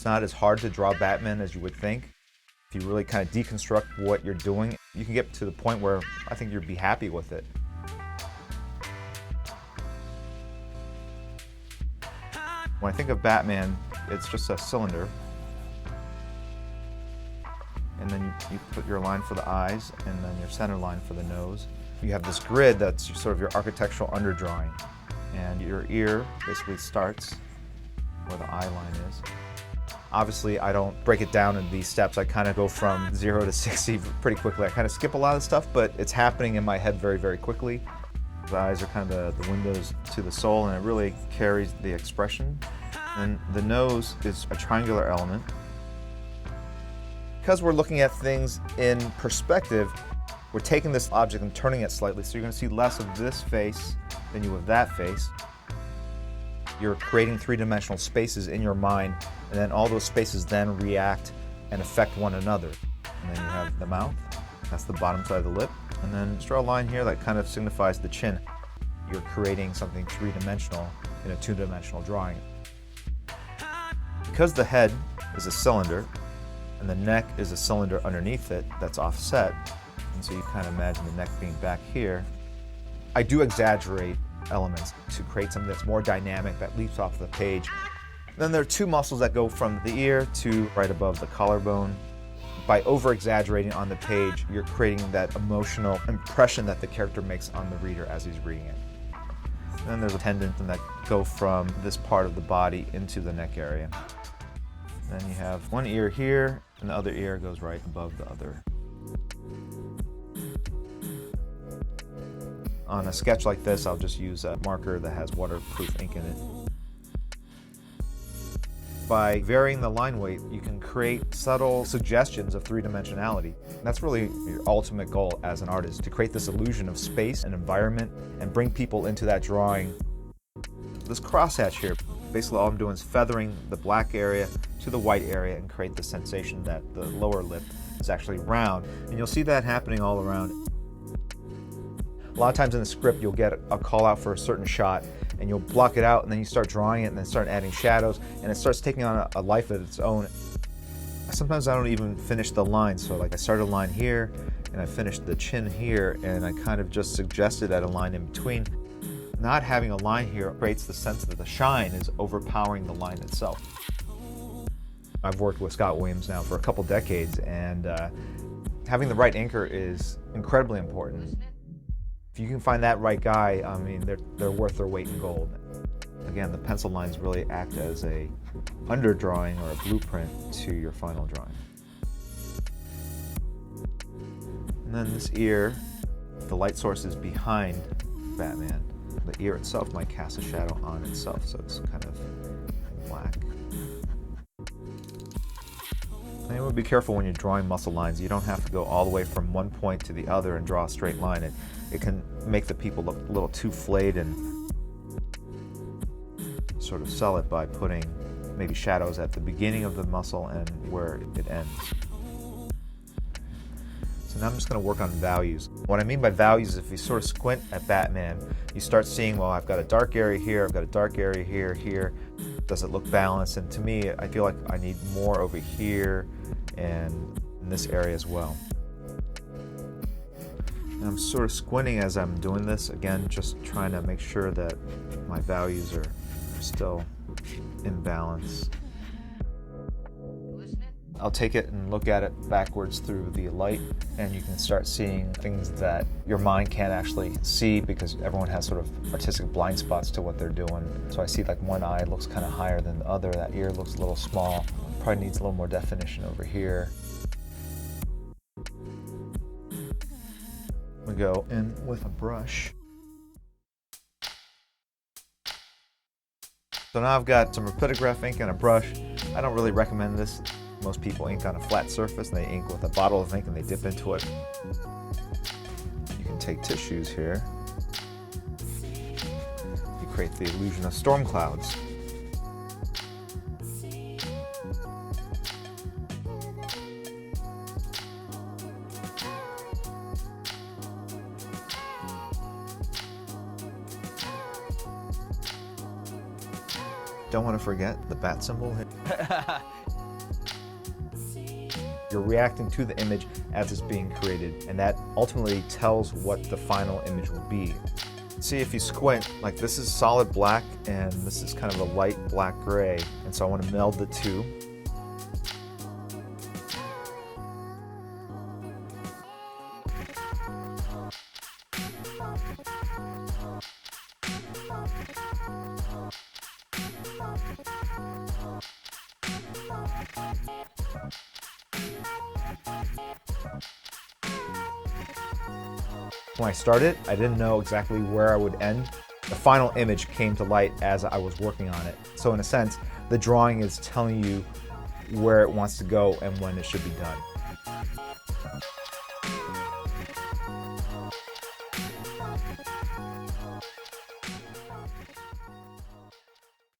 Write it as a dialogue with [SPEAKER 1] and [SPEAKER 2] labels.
[SPEAKER 1] It's not as hard to draw Batman as you would think. If you really kind of deconstruct what you're doing, you can get to the point where I think you'd be happy with it. When I think of Batman, it's just a cylinder. And then you put your line for the eyes, and then your center line for the nose. You have this grid that's sort of your architectural underdrawing. And your ear basically starts where the eye line is. Obviously, I don't break it down in these steps. I kind of go from 0 to 60 pretty quickly. I kind of skip a lot of stuff, but it's happening in my head very, very quickly. The eyes are kind of the windows to the soul, and it really carries the expression. And the nose is a triangular element. Because we're looking at things in perspective, we're taking this object and turning it slightly, so you're going to see less of this face than you of that face. You're creating three-dimensional spaces in your mind, and then all those spaces then react and affect one another. And then you have the mouth, that's the bottom side of the lip, and then just draw a line here that kind of signifies the chin. You're creating something three-dimensional in a two-dimensional drawing. Because the head is a cylinder, and the neck is a cylinder underneath it that's offset, and so you kind of imagine the neck being back here. I do exaggerate elements to create something that's more dynamic, that leaps off the page. Then there are two muscles that go from the ear to right above the collarbone. By over-exaggerating on the page, you're creating that emotional impression that the character makes on the reader as he's reading it. And then there's a tendon that go from this part of the body into the neck area. Then you have one ear here, and the other ear goes right above the other. On a sketch like this, I'll just use a marker that has waterproof ink in it. By varying the line weight, you can create subtle suggestions of three-dimensionality. And that's really your ultimate goal as an artist, to create this illusion of space and environment and bring people into that drawing. This crosshatch here, basically all I'm doing is feathering the black area to the white area and create the sensation that the lower lip is actually round. And you'll see that happening all around. A lot of times in the script, you'll get a call out for a certain shot, and you'll block it out, and then you start drawing it, and then start adding shadows, and it starts taking on a life of its own. Sometimes I don't even finish the line, so like I started a line here, and I finished the chin here, and I kind of just suggested at a line in between. Not having a line here creates the sense that the shine is overpowering the line itself. I've worked with Scott Williams now for a couple decades, and having the right inker is incredibly important. If you can find that right guy, I mean, they're worth their weight in gold. Again, the pencil lines really act as a underdrawing or a blueprint to your final drawing. And then this ear, the light source is behind Batman. The ear itself might cast a shadow on itself, so it's kind of black. And you would be careful when you're drawing muscle lines. You don't have to go all the way from one point to the other and draw a straight line. It can make the people look a little too flayed, and sort of sell it by putting maybe shadows at the beginning of the muscle and where it ends. So now I'm just going to work on values. What I mean by values is if you sort of squint at Batman, you start seeing, well, I've got a dark area here, I've got a dark area here, here. Does it look balanced? And to me, I feel like I need more over here and in this area as well. And I'm sort of squinting as I'm doing this, again, just trying to make sure that my values are still in balance. I'll take it and look at it backwards through the light, and you can start seeing things that your mind can't actually see because everyone has sort of artistic blind spots to what they're doing. So I see like one eye looks kind of higher than the other, that ear looks a little small, probably needs a little more definition over here. We go in with a brush. So now I've got some rapidograph ink and a brush. I don't really recommend this. Most people ink on a flat surface, and they ink with a bottle of ink and they dip into it. You can take tissues here. You create the illusion of storm clouds. Don't want to forget the bat symbol here. You're reacting to the image as it's being created, and that ultimately tells what the final image will be. See, if you squint, like this is solid black and this is kind of a light black gray, and so I want to meld the two. When I started, I didn't know exactly where I would end. The final image came to light as I was working on it. So in a sense, the drawing is telling you where it wants to go and when it should be done.